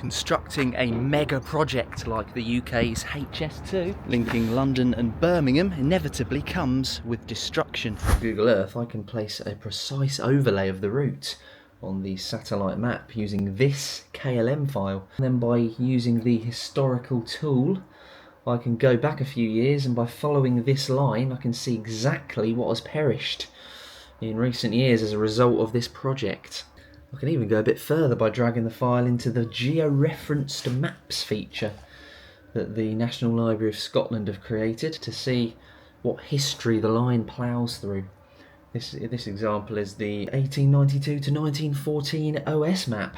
Constructing a mega project like the UK's HS2, linking London and Birmingham, inevitably comes with destruction. On Google Earth, I can place a precise overlay of the route on the satellite map using this KLM file. And then by using the historical tool, I can go back a few years, and by following this line, I can see exactly what has perished in recent years as a result of this project. I can even go a bit further by dragging the file into the georeferenced maps feature that the National Library of Scotland have created to see what history the line ploughs through. This example is the 1892 to 1914 OS map.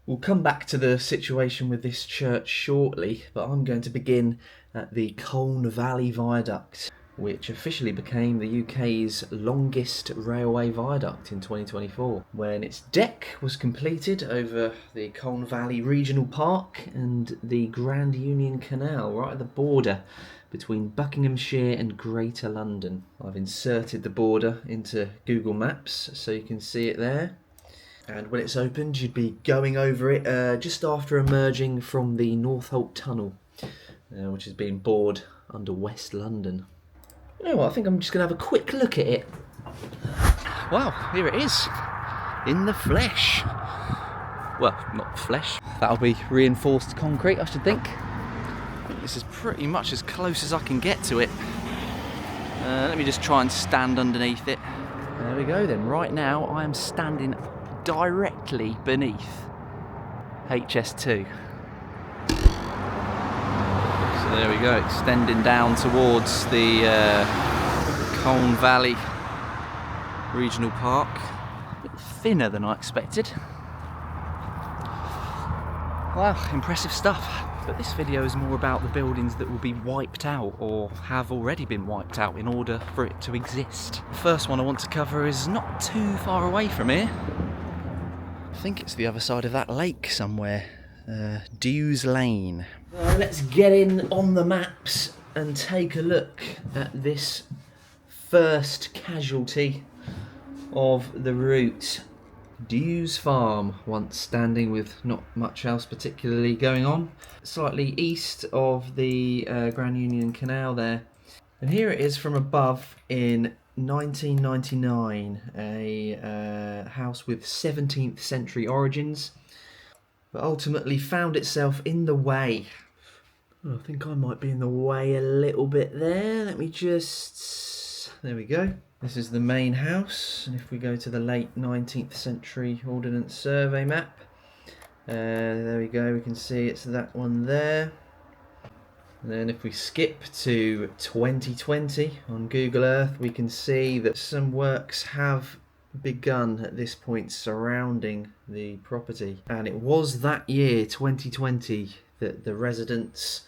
We'll come back to the situation with this church shortly, but I'm going to begin at the Colne Valley Viaduct, which officially became the UK's longest railway viaduct in 2024, when its deck was completed over the Colne Valley Regional Park and the Grand Union Canal, right at the border between Buckinghamshire and Greater London. I've inserted the border into Google Maps so you can see it there. And when it's opened, you'd be going over it just after emerging from the Northolt Tunnel, which has been bored under West London. You know what, I think I'm just going to have a quick look at it. Wow, here it is, in the flesh. Well, not flesh, that'll be reinforced concrete, I should think. I think this is pretty much as close as I can get to it. Let me just try and stand underneath it. There we go then, right now I am standing directly beneath HS2. So there we go, extending down towards the Colne Valley Regional Park. A bit thinner than I expected. Wow, impressive stuff. But this video is more about the buildings that will be wiped out or have already been wiped out in order for it to exist. The first one I want to cover is not too far away from here. I think it's the other side of that lake somewhere. Dews Lane. Let's get in on the maps and take a look at this first casualty of the route. Dews Farm, once standing with not much else particularly going on. Slightly east of the Grand Union Canal there. And here it is from above in 1999, a house with 17th century origins, but ultimately found itself in the way. I think I might be in the way a little bit there. Let me just... there we go. This is the main house, and if we go to the late 19th century Ordnance Survey map, there we go, we can see it's that one there. And then if we skip to 2020 on Google Earth, we can see that some works have begun at this point surrounding the property. And it was that year, 2020, that the residents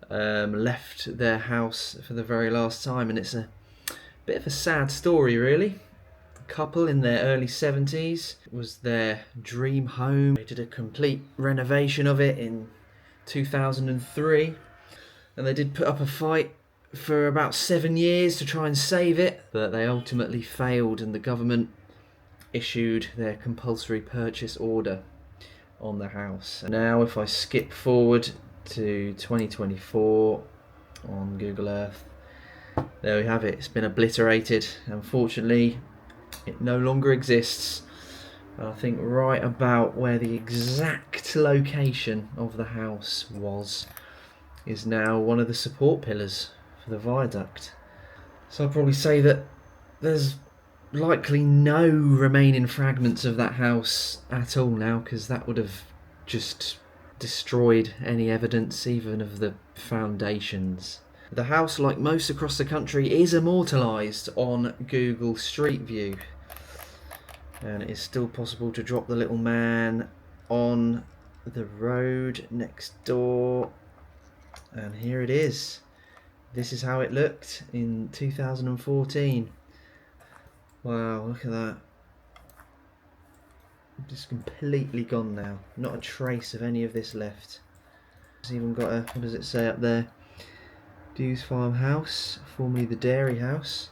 left their house for the very last time. And it's a bit of a sad story, really. A couple in their early 70s. It was their dream home. They did a complete renovation of it in 2003. And they did put up a fight for about 7 years to try and save it, but they ultimately failed, and the government issued their compulsory purchase order on the house. And now if I skip forward to 2024 on Google Earth, there we have it. It's been obliterated. Unfortunately, it no longer exists. I think right about where the exact location of the house was is now one of the support pillars for the viaduct. So I'd probably say that there's likely no remaining fragments of that house at all now, because that would have just destroyed any evidence even of the foundations. The house, like most across the country, is immortalised on Google Street View, and it is still possible to drop the little man on the road next door. And here it is. This is how it looked in 2014. Wow, look at that. Just completely gone now. Not a trace of any of this left. It's even got a, what does it say up there? Dews Farm House, formerly the dairy house.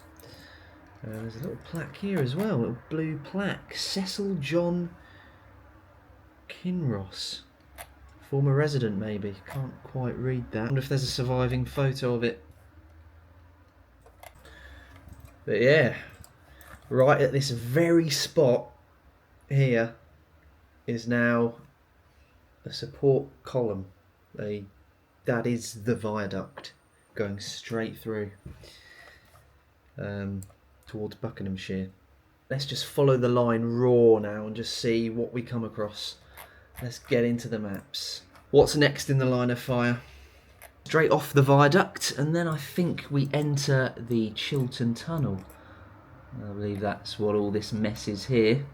There's a little plaque here as well, a little blue plaque. Cecil John Kinross. Former resident, maybe. Can't quite read that. I wonder if there's a surviving photo of it. But yeah, right at this very spot here is now a support column. That is the viaduct going straight through towards Buckinghamshire. Let's just follow the line raw now and just see what we come across. Let's get into the maps. What's next in the line of fire? Straight off the viaduct, and then I think we enter the Chiltern Tunnel. I believe that's what all this mess is here,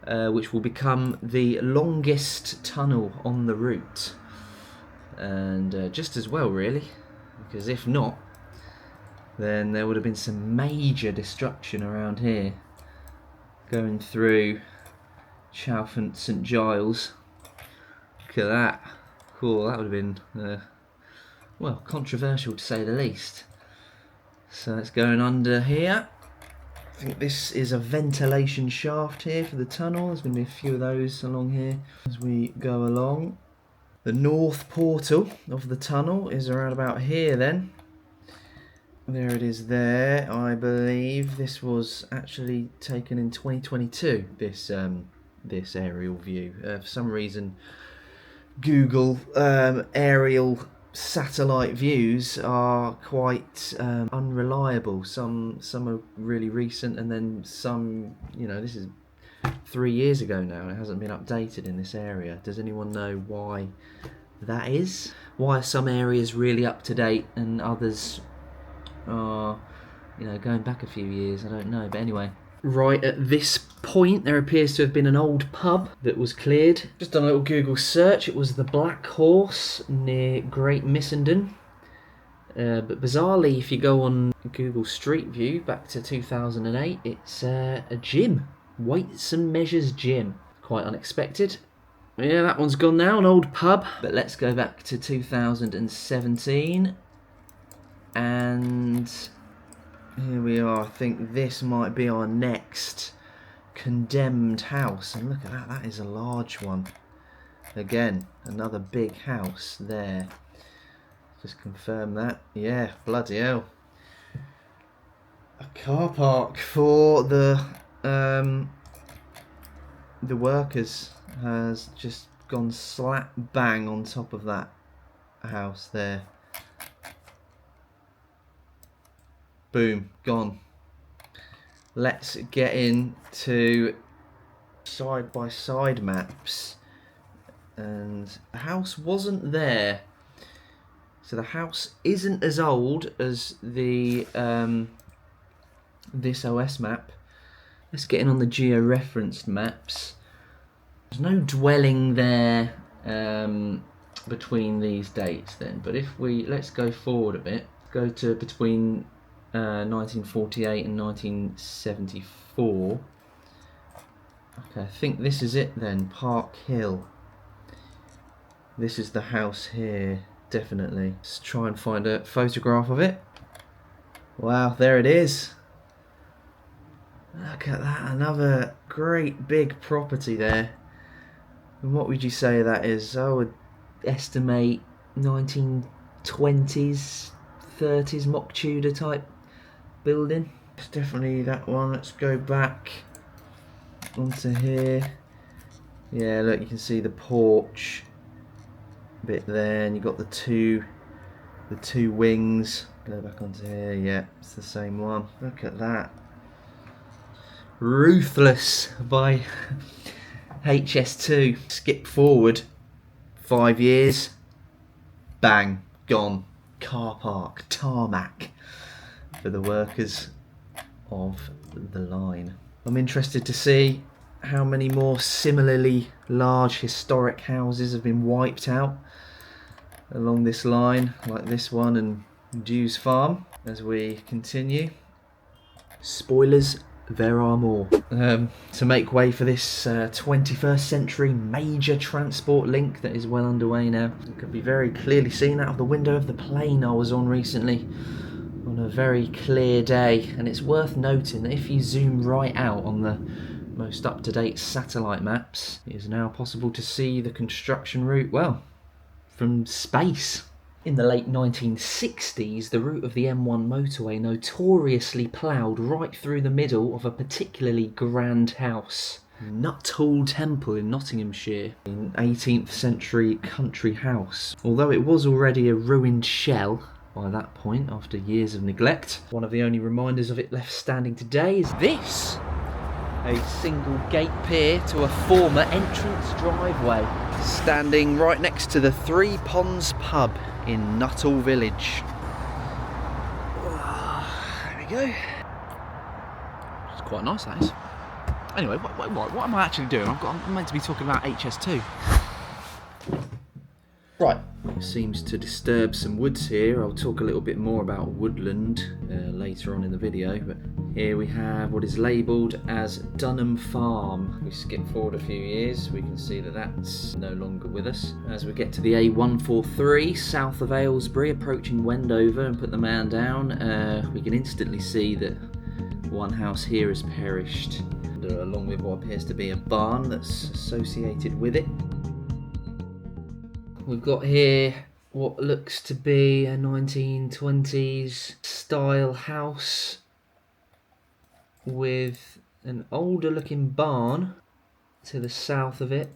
which will become the longest tunnel on the route. And just as well, really, because if not, then there would have been some major destruction around here. Going through Chalfont St Giles. Look at that. Cool, that would have been, well, controversial to say the least. So it's going under here. I think this is a ventilation shaft here for the tunnel. There's going to be a few of those along here as we go along. The north portal of the tunnel is around about here then. There it is there. I believe this was actually taken in 2022, this aerial view. For some reason, Google aerial satellite views are quite unreliable. Some are really recent, and then some, you know, this is 3 years ago now and it hasn't been updated in this area. Does anyone know why that is? Why are some areas really up to date and others are, you know, going back a few years? I don't know, but anyway. Right at this point there appears to have been an old pub that was cleared. Just done a little Google search. It was the Black Horse near Great Missenden. But bizarrely, if you go on Google Street View back to 2008, it's a gym. Weights and Measures Gym. Quite unexpected. Yeah, that one's gone now, an old pub. But let's go back to 2017. And here we are. I think this might be our next condemned house. And look at that, that is a large one. Again, another big house there. Just confirm that. Yeah, bloody hell. A car park for the workers has just gone slap bang on top of that house there. Boom, gone. Let's get into side-by-side maps. And the house wasn't there. So the house isn't as old as the this OS map. Let's get in on the geo-referenced maps. There's no dwelling there between these dates then. But if let's go forward a bit. Go to between 1948 and 1974. Okay, I think this is it then. Park Hill. This is the house here, definitely. Let's try and find a photograph of it. Wow, there it is. Look at that, another great big property there. And what would you say that is? I would estimate 1920s, 30s mock Tudor type building. It's definitely that one. Let's go back onto here. Yeah, look, you can see the porch bit there, and you've got the two wings. Go back onto here. Yeah, it's the same one. Look at that. Ruthless by HS2. Skip forward 5 years. Bang, gone. Car park, tarmac for the workers of the line. I'm interested to see how many more similarly large historic houses have been wiped out along this line, like this one and Dew's Farm, as we continue. Spoilers, there are more. To make way for this 21st century major transport link that is well underway now. It can be very clearly seen out of the window of the plane I was on recently on a very clear day, and it's worth noting that if you zoom right out on the most up-to-date satellite maps, it is now possible to see the construction route, well, from space. In the late 1960s, the route of the M1 motorway notoriously ploughed right through the middle of a particularly grand house. Nuttall Temple in Nottinghamshire, an 18th century country house. Although it was already a ruined shell by that point after years of neglect, one of the only reminders of it left standing today is this. A single gate pier to a former entrance driveway, standing right next to the Three Ponds pub in Nuttall Village. There we go. It's quite nice, that is. Anyway, what am I actually doing? I'm meant to be talking about HS2. Right, seems to disturb some woods here. I'll talk a little bit more about woodland later on in the video, but here we have what is labelled as Dunham Farm. We skip forward a few years, we can see that that's no longer with us. As we get to the A143 south of Aylesbury, approaching Wendover, and put the man down, we can instantly see that one house here has perished, along with what appears to be a barn that's associated with it. We've got here what looks to be a 1920s style house with an older looking barn to the south of it,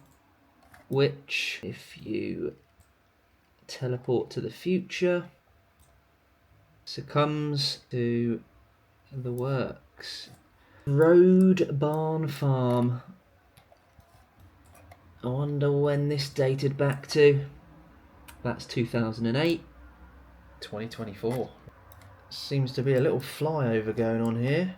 which, if you teleport to the future, succumbs to the works. Road Barn Farm. I wonder when this dated back to. That's 2008. 2024. Seems to be a little flyover going on here.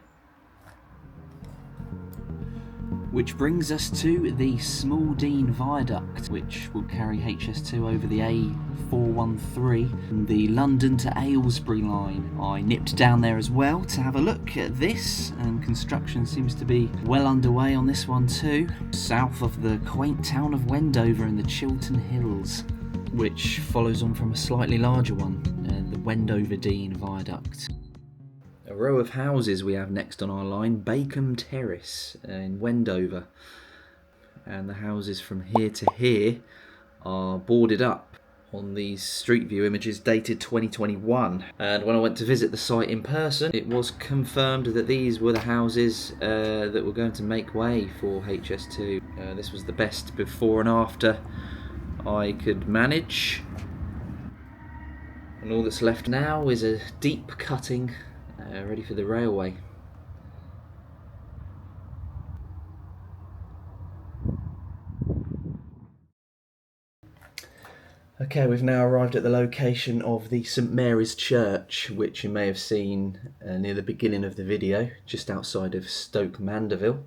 Which brings us to the Small Dean Viaduct, which will carry HS2 over the A413 and the London to Aylesbury line. I nipped down there as well to have a look at this, and construction seems to be well underway on this one too, south of the quaint town of Wendover in the Chiltern Hills, which follows on from a slightly larger one, the Wendover Dean Viaduct. A row of houses we have next on our line, Bakeham Terrace in Wendover, and the houses from here to here are boarded up on these street view images dated 2021, and when I went to visit the site in person, it was confirmed that these were the houses that were going to make way for HS2. This was the best before and after I could manage, and all that's left now is a deep cutting ready for the railway. Okay, we've now arrived at the location of the St Mary's Church, which you may have seen near the beginning of the video, just outside of Stoke Mandeville,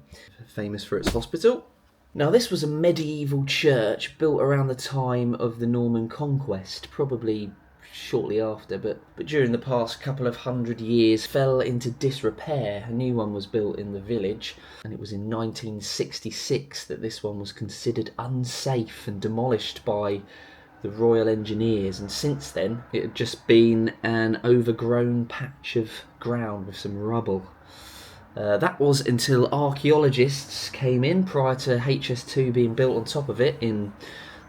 famous for its hospital. Now, this was a medieval church built around the time of the Norman conquest, probably shortly after, but during the past couple of hundred years fell into disrepair. A new one was built in the village, and it was in 1966 that this one was considered unsafe and demolished by the Royal Engineers, and since then it had just been an overgrown patch of ground with some rubble. That was until archaeologists came in prior to HS2 being built on top of it in,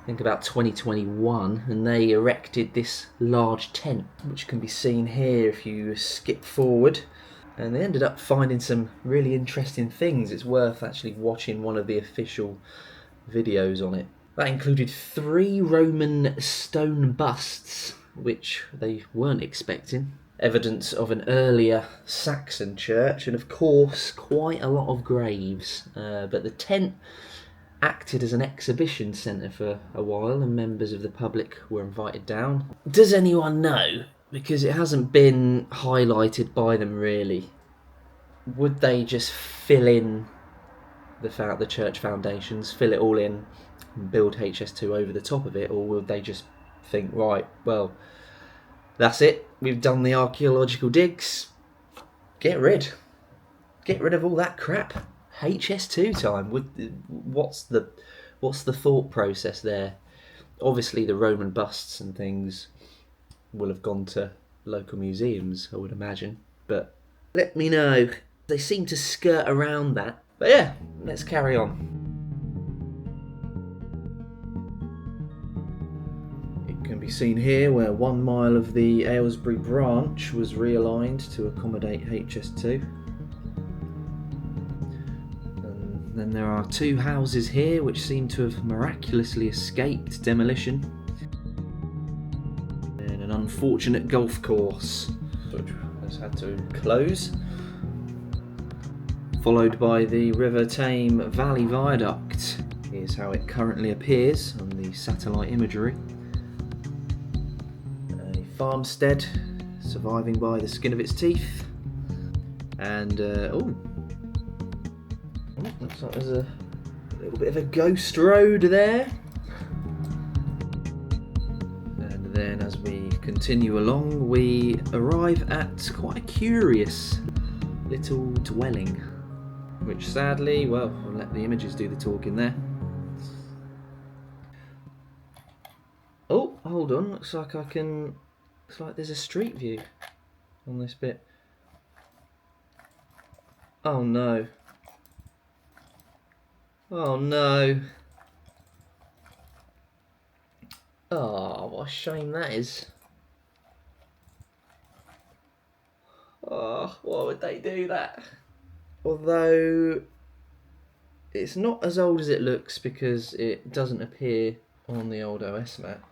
I think, about 2021, and they erected this large tent, which can be seen here if you skip forward, and they ended up finding some really interesting things. It's worth actually watching one of the official videos on it. That included 3 Roman stone busts, which they weren't expecting, evidence of an earlier Saxon church, and of course quite a lot of graves. But the tent acted as an exhibition centre for a while, and members of the public were invited down. Does anyone know? Because it hasn't been highlighted by them really. Would they just fill in the church foundations, fill it all in, and build HS2 over the top of it, or would they just think, right, well, that's it, we've done the archaeological digs, get rid of all that crap, HS2 time? What's the thought process there? Obviously the Roman busts and things will have gone to local museums, I would imagine, but let me know. They seem to skirt around that. But yeah, let's carry on. It can be seen here where 1 mile of the Aylesbury branch was realigned to accommodate HS2. And then there are 2 houses here which seem to have miraculously escaped demolition. And an unfortunate golf course which has had to close. Followed by the River Tame Valley Viaduct. Here's how it currently appears on the satellite imagery. A farmstead surviving by the skin of its teeth. And, looks like there's a little bit of a ghost road there. And then as we continue along, we arrive at quite a curious little dwelling. Which sadly, well, I'll let the images do the talking there. Oh, hold on, looks like there's a street view on this bit. Oh no. Oh no. Oh, what a shame that is. Oh, why would they do that? Although it's not as old as it looks because it doesn't appear on the old OS map.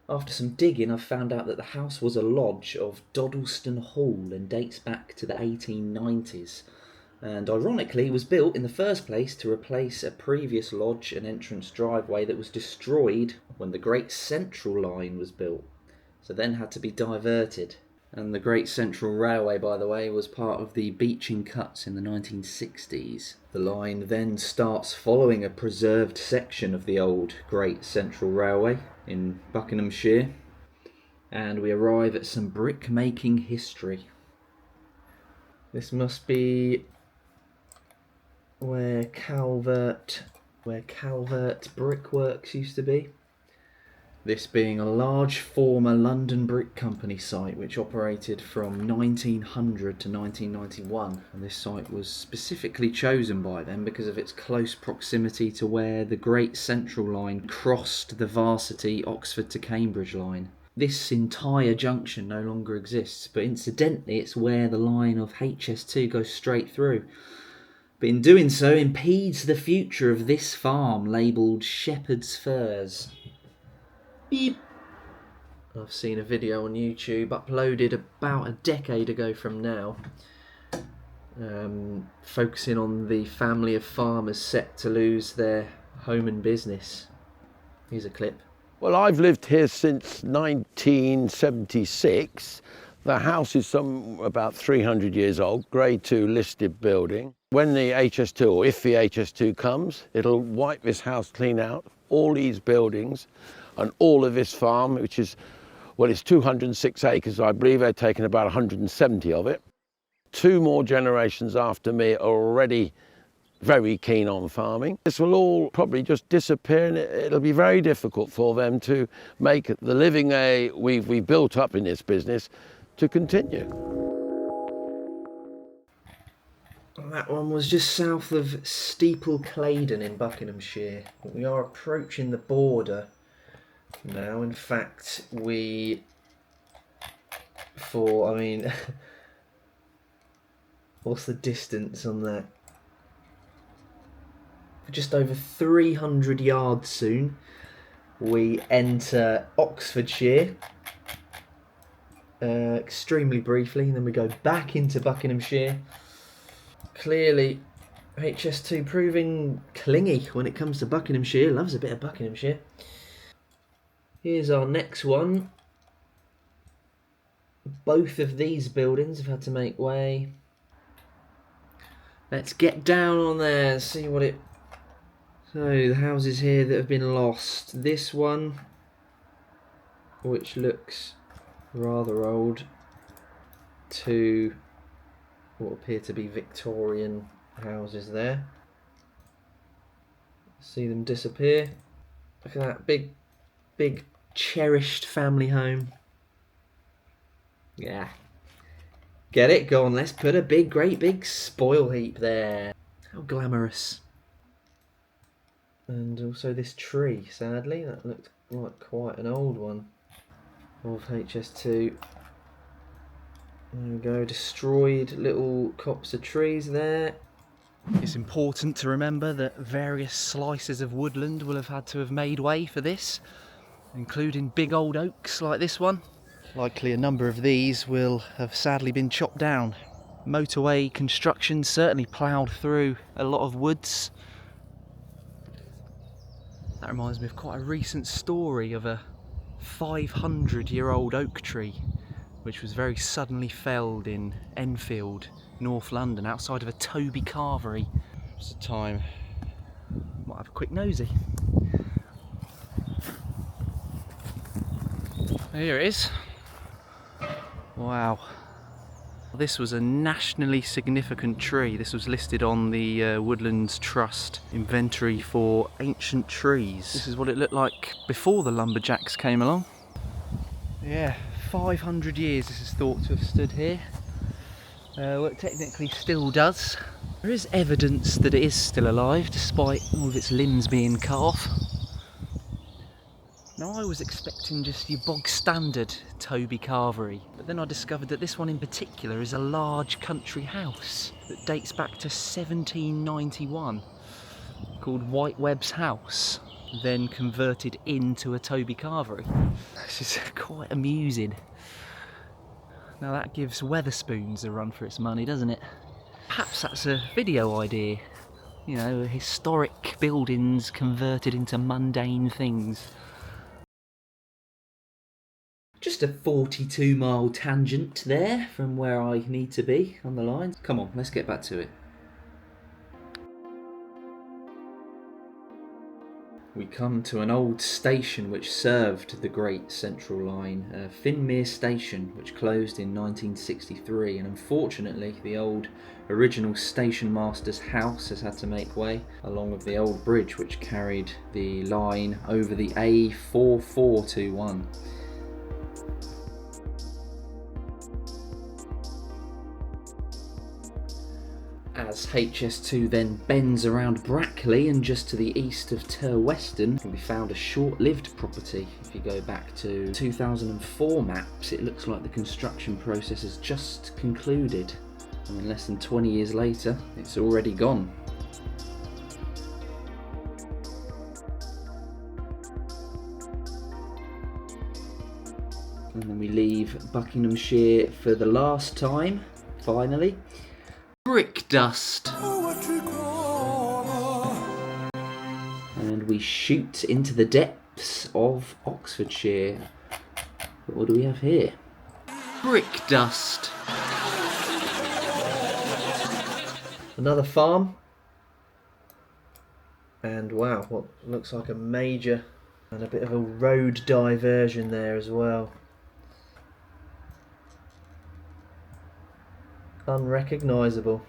After some digging, I've found out that the house was a lodge of Doddleston Hall and dates back to the 1890s. And ironically, was built in the first place to replace a previous lodge and entrance driveway that was destroyed when the Great Central Line was built, so then had to be diverted. And the Great Central Railway, by the way, was part of the Beeching Cuts in the 1960s. The line then starts following a preserved section of the old Great Central Railway in Buckinghamshire, and we arrive at some brick-making history. This must be where Calvert brickworks used to be. This being a large former London Brick Company site which operated from 1900 to 1991, and this site was specifically chosen by them because of its close proximity to where the Great Central Line crossed the Varsity Oxford to Cambridge line. This entire junction no longer exists, but incidentally it's where the line of HS2 goes straight through. But in doing so impedes the future of this farm labelled Shepherd's Firs. Beep. I've seen a video on YouTube uploaded about a decade ago from now, focusing on the family of farmers set to lose their home and business. Here's a clip. Well, I've lived here since 1976. The house is about 300 years old, Grade 2 listed building. When the HS2, or if the HS2 comes, it'll wipe this house clean out, all these buildings, and all of this farm, which is, well, it's 206 acres. I believe they've taken about 170 of it. 2 more generations after me are already very keen on farming. This will all probably just disappear, and it'll be very difficult for them to make the living we've built up in this business to continue. That one was just south of Steeple Claydon in Buckinghamshire. We are approaching the border now. In fact, what's the distance on that? Just over 300 yards soon, we enter Oxfordshire, extremely briefly, and then we go back into Buckinghamshire. Clearly, HS2 proving clingy when it comes to Buckinghamshire, loves a bit of Buckinghamshire. Here's our next one. Both of these buildings have had to make way. Let's get down on there and see what it... So, the houses here that have been lost. This one, which looks rather old, to what appear to be Victorian houses there. See them disappear. Look at that big cherished family home. Yeah. Get it? Go on, let's put a great big spoil heap there. How glamorous. And also this tree, sadly, that looked like quite an old one of HS2. There we go, destroyed little copse of trees there. It's important to remember that various slices of woodland will have had to have made way for this, including big old oaks like this one. Likely a number of these will have sadly been chopped down. Motorway construction certainly ploughed through a lot of woods. That reminds me of quite a recent story of a 500-year-old oak tree which was very suddenly felled in Enfield, North London, outside of a Toby carvery. It's a time, might have a quick nosy. Here it is. Wow. This was a nationally significant tree. This was listed on the Woodlands Trust inventory for ancient trees. This is what it looked like before the lumberjacks came along. Yeah, 500 years this is thought to have stood here. Well, it technically still does. There is evidence that it is still alive despite all of its limbs being cut off. Now, I was expecting just your bog standard Toby carvery, but then I discovered that this one in particular is a large country house that dates back to 1791, called White Webb's House, then converted into a Toby carvery. This is quite amusing. Now that gives Wetherspoons a run for its money, doesn't it? Perhaps that's a video idea. You know, historic buildings converted into mundane things. Just a 42-mile tangent there from where I need to be on the line. Come on, let's get back to it. We come to an old station which served the Great Central Line, Finmere Station, which closed in 1963, and unfortunately the old original station master's house has had to make way, along with the old bridge which carried the line over the A4421. As HS2 then bends around Brackley and just to the east of Terweston can be found a short-lived property. If you go back to 2004 maps, it looks like the construction process has just concluded, and in less than 20 years later it's already gone. And then we leave Buckinghamshire for the last time, finally. Brick dust. And we shoot into the depths of Oxfordshire. But what do we have here? Brick dust. Another farm. And wow, what looks like a major and a bit of a road diversion there as well. Unrecognisable.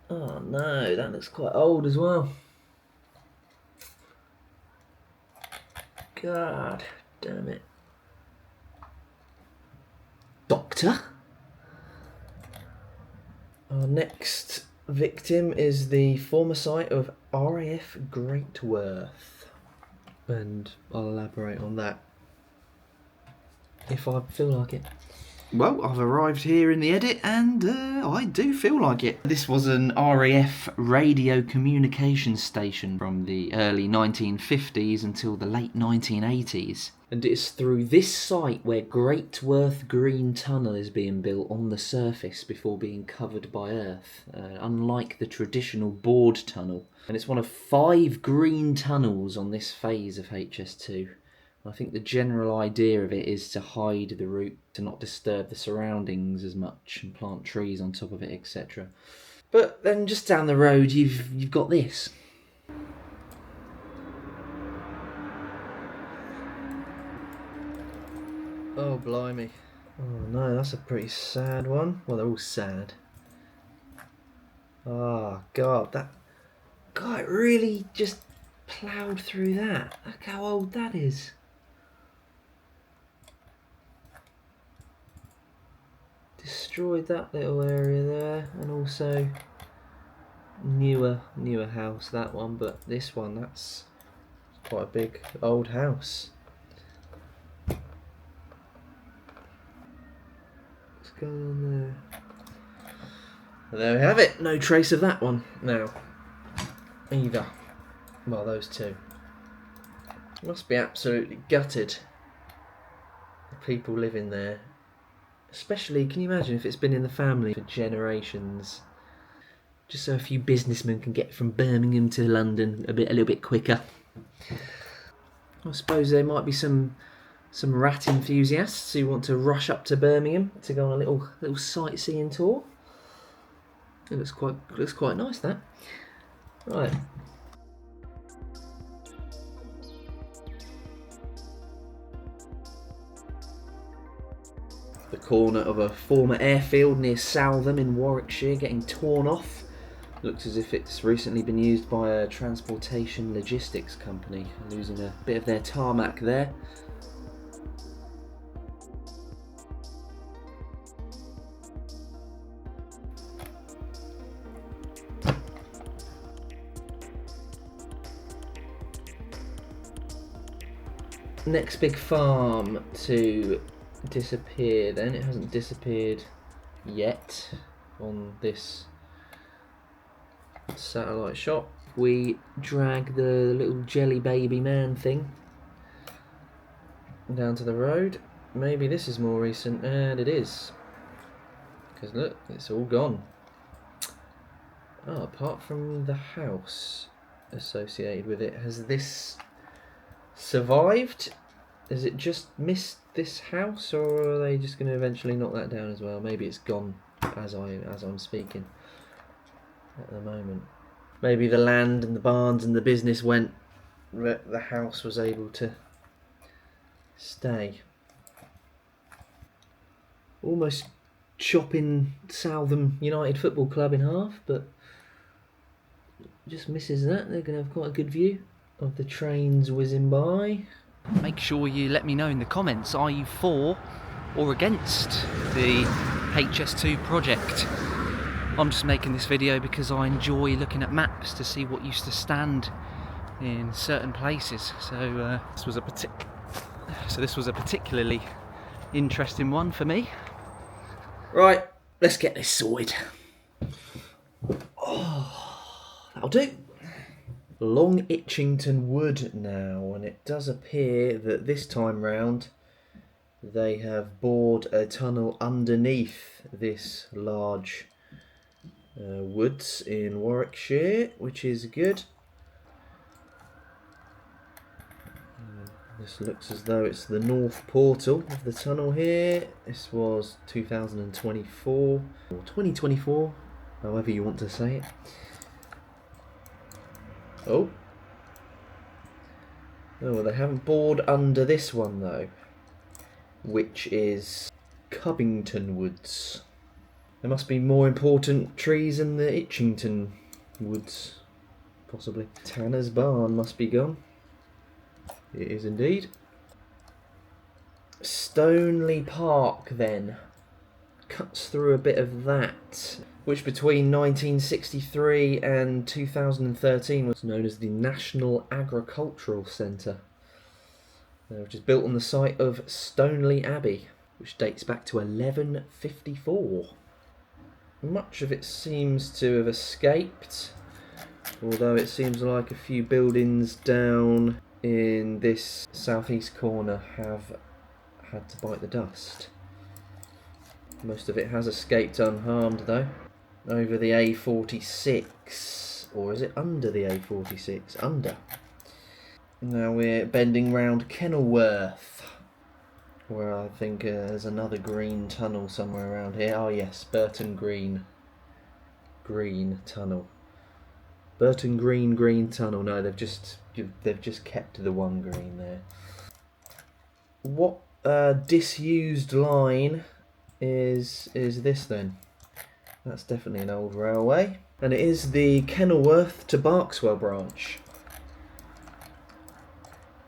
Oh no, that looks quite old as well. God damn it. Doctor? Our next victim is the former site of RAF Greatworth, and I'll elaborate on that if I feel like it. Well, I've arrived here in the edit and I do feel like it. This was an RAF radio communications station from the early 1950s until the late 1980s. And it's through this site where Greatworth Green Tunnel is being built on the surface before being covered by earth, unlike the traditional bored tunnel. And it's one of 5 green tunnels on this phase of HS2. I think the general idea of it is to hide the route, to not disturb the surroundings as much and plant trees on top of it, etc. But then just down the road you've got this. Oh blimey. Oh no, that's a pretty sad one. Well, they're all sad. Oh God, it really just ploughed through that. Look how old that is. Destroyed that little area there, and also newer house, that one, but this one, that's quite a big old house. What's going on there? And there we have it. No trace of that one now. Either. Well, those two. Must be absolutely gutted. The people living there. Especially, can you imagine if it's been in the family for generations? Just so a few businessmen can get from Birmingham to London a little bit quicker. I suppose there might be some rat enthusiasts who want to rush up to Birmingham to go on a little sightseeing tour. It looks quite nice, that. Right. The corner of a former airfield near Southam in Warwickshire getting torn off. Looks as if it's recently been used by a transportation logistics company, losing a bit of their tarmac there. Next big farm to disappear then. It hasn't disappeared yet on this satellite shot. We drag the little jelly baby man thing down to the road. Maybe this is more recent, and it is. Because look, it's all gone. Oh, apart from the house associated with it, has this survived? Has it just missed this house, or are they just going to eventually knock that down as well? Maybe it's gone as I'm speaking at the moment. Maybe the land and the barns and the business went, but the house was able to stay. Almost chopping Southam United Football Club in half, but just misses that. They're going to have quite a good view of the trains whizzing by. Make sure you let me know in the comments, are you for or against the HS2 project? I'm just making this video because I enjoy looking at maps to see what used to stand in certain places. So this was a particularly interesting one for me. Right, let's get this sorted. Oh, that'll do. Long Itchington Wood now, and it does appear that this time round they have bored a tunnel underneath this large woods in Warwickshire, which is good. This looks as though it's the north portal of the tunnel here. This was 2024 or 2024, however you want to say it. Oh, well, they haven't bored under this one though, which is Cubbington Woods. There must be more important trees in the Itchington Woods, possibly. Tanner's Barn must be gone. It is indeed. Stoneleigh Park then cuts through a bit of that, which between 1963 and 2013 was known as the National Agricultural Centre, which is built on the site of Stoneleigh Abbey, which dates back to 1154. Much of it seems to have escaped, although it seems like a few buildings down in this southeast corner have had to bite the dust. Most of it has escaped unharmed though. Over the A46, or is it under the A46? Under. Now we're bending round Kenilworth, where I think there's another green tunnel somewhere around here. Oh yes, Burton Green Tunnel. Burton Green Tunnel. No, they've just kept the one green there. What disused line is this then? That's definitely an old railway, and it is the Kenilworth to Berkswell branch,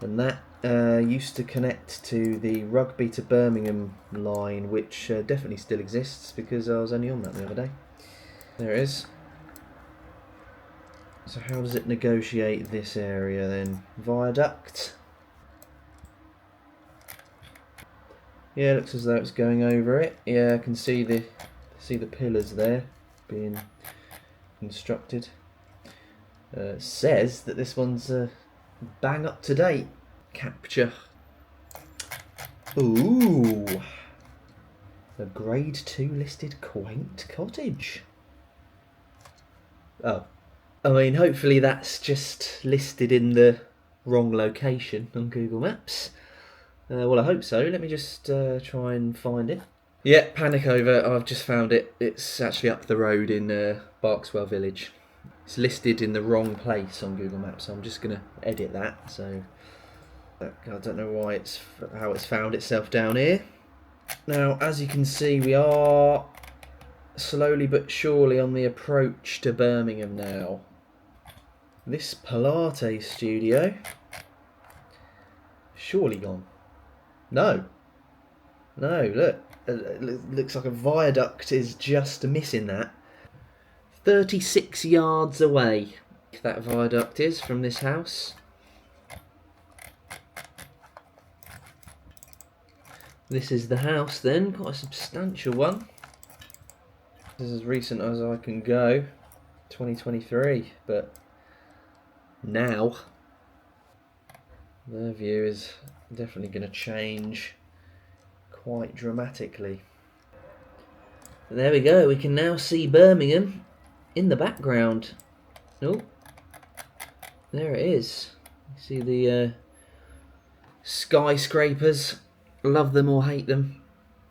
and that used to connect to the Rugby to Birmingham line, which definitely still exists because I was only on that the other day. There it is. So how does it negotiate this area then? Viaduct? Yeah, looks as though it's going over it. Yeah, I can see the pillars there being constructed. Says that this one's bang up to date. Capture. Ooh, a grade 2 listed quaint cottage. Oh, I mean, hopefully that's just listed in the wrong location on Google Maps. Well, I hope so. Let me just try and find it. Yeah, panic over. I've just found it. It's actually up the road in Berkswell Village. It's listed in the wrong place on Google Maps, so I'm just going to edit that. So I don't know why how it's found itself down here. Now, as you can see, we are slowly but surely on the approach to Birmingham now. This Pilates studio, surely gone. No, look, it looks like a viaduct is just missing that. 36 yards away, that viaduct is from this house. This is the house then, quite a substantial one. This is as recent as I can go, 2023, but now their view is definitely going to change quite dramatically. There we go, we can now see Birmingham in the background. Oh, there it is. You see the skyscrapers, love them or hate them,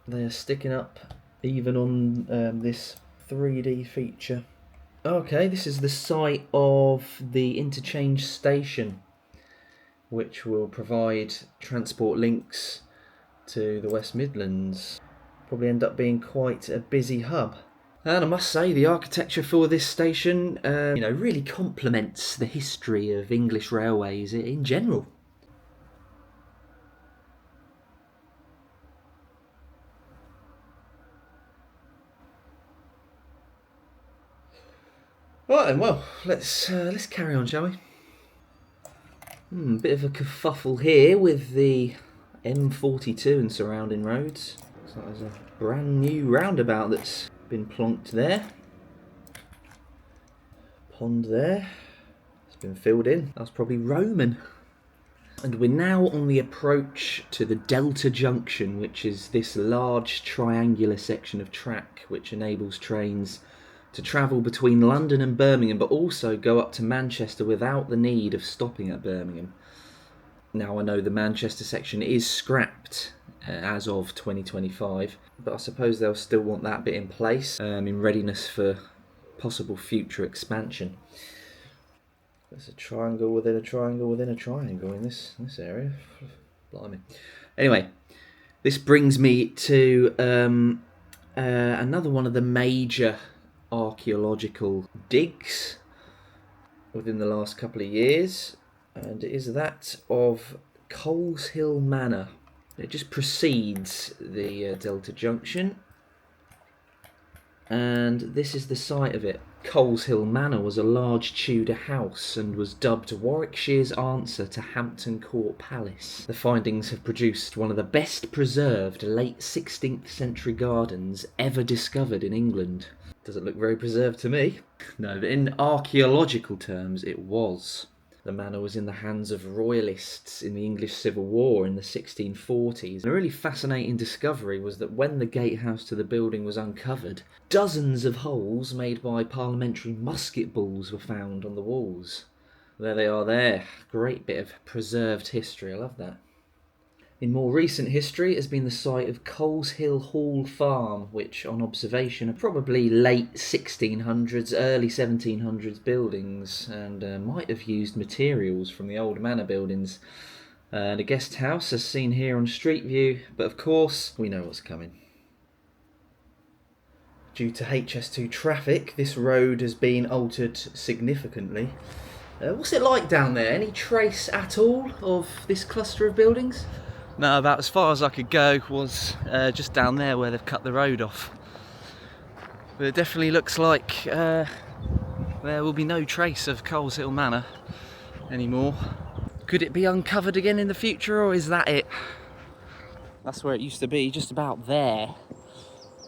they are sticking up even on this 3D feature. Okay, this is the site of the Interchange station, which will provide transport links to the West Midlands. Probably end up being quite a busy hub. And I must say, the architecture for this station, really complements the history of English railways in general. Right then, well, let's carry on, shall we? Bit of a kerfuffle here with the M42 and surrounding roads. Looks like there's a brand new roundabout that's been plonked there. Pond there. It's been filled in. That's probably Roman. And we're now on the approach to the Delta Junction, which is this large triangular section of track which enables trains to travel between London and Birmingham, but also go up to Manchester without the need of stopping at Birmingham. Now, I know the Manchester section is scrapped as of 2025, but I suppose they'll still want that bit in place in readiness for possible future expansion. There's a triangle within a triangle within a triangle in this area. Blimey. Anyway, this brings me to another one of the major archaeological digs within the last couple of years, and it is that of Coleshill Manor. It just precedes the Delta Junction, and this is the site of it. Coleshill Manor was a large Tudor house and was dubbed Warwickshire's answer to Hampton Court Palace. The findings have produced one of the best preserved late 16th century gardens ever discovered in England. Doesn't look very preserved to me. No, but in archaeological terms it was. The manor was in the hands of royalists in the English Civil War in the 1640s. A really fascinating discovery was that when the gatehouse to the building was uncovered, dozens of holes made by parliamentary musket balls were found on the walls. There they are there. Great bit of preserved history, I love that. In more recent history, it has been the site of Coleshill Hall Farm, which on observation are probably late 1600s, early 1700s buildings, and might have used materials from the old manor buildings. And a guest house as seen here on Street View, but of course, we know what's coming. Due to HS2 traffic, this road has been altered significantly. What's it like down there? Any trace at all of this cluster of buildings? No, about as far as I could go was just down there where they've cut the road off. But it definitely looks like there will be no trace of Coleshill Manor anymore. Could it be uncovered again in the future, or is that it? That's where it used to be, just about there.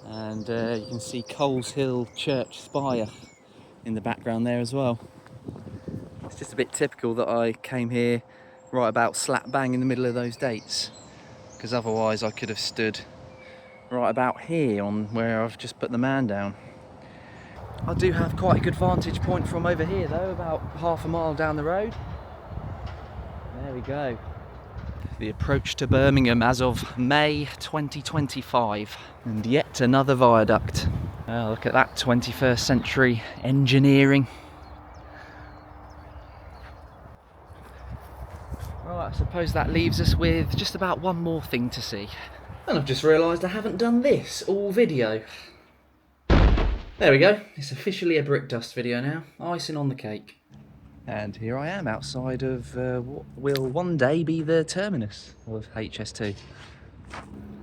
And you can see Coleshill Church spire in the background there as well. It's just a bit typical that I came here right about slap bang in the middle of those dates, because otherwise I could have stood right about here on where I've just put the man down. I do have quite a good vantage point from over here though, about half a mile down the road. There we go. The approach to Birmingham as of May 2025, and yet another viaduct. Oh, look at that 21st century engineering. Right, I suppose that leaves us with just about one more thing to see. And I've just realised I haven't done this all video. There we go, it's officially a brick dust video now, icing on the cake. And here I am outside of what will one day be the terminus of HS2.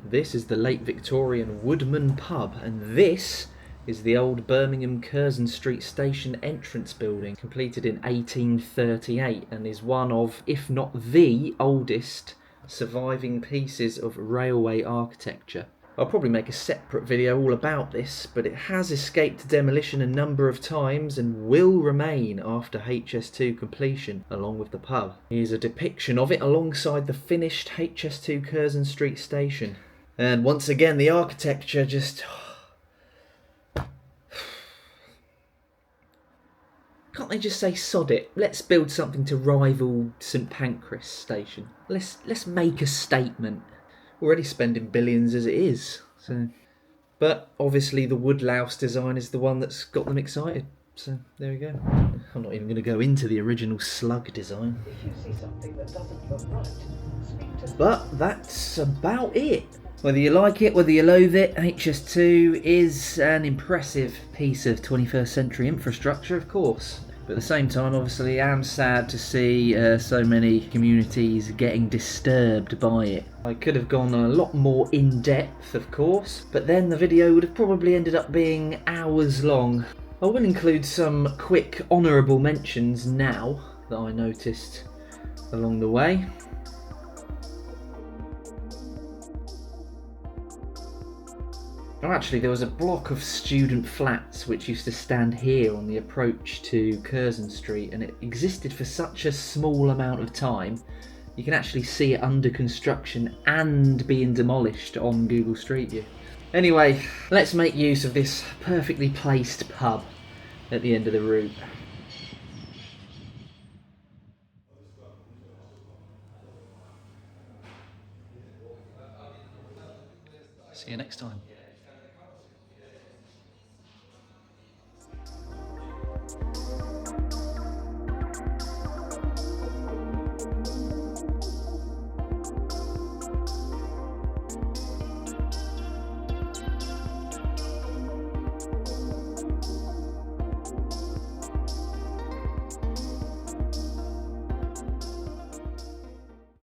This is the late Victorian Woodman pub, and this is the old Birmingham Curzon Street Station entrance building, completed in 1838, and is one of, if not the oldest, surviving pieces of railway architecture. I'll probably make a separate video all about this, but it has escaped demolition a number of times and will remain after HS2 completion, along with the pub. Here's a depiction of it alongside the finished HS2 Curzon Street Station. And once again, the architecture just... Can't they just say, sod it, let's build something to rival St Pancras Station? Let's make a statement. Already spending billions as it is, so. But obviously the woodlouse design is the one that's got them excited, so there we go. I'm not even going to go into the original slug design. If you see something that doesn't look right, speak to... But that's about it. Whether you like it, whether you loathe it, HS2 is an impressive piece of 21st century infrastructure, of course. But at the same time, obviously, I am sad to see so many communities getting disturbed by it. I could have gone a lot more in-depth, of course, but then the video would have probably ended up being hours long. I will include some quick honourable mentions now that I noticed along the way. Oh, actually, there was a block of student flats which used to stand here on the approach to Curzon Street, and it existed for such a small amount of time. You can actually see it under construction and being demolished on Google Street View. Anyway, let's make use of this perfectly placed pub at the end of the route. See you next time.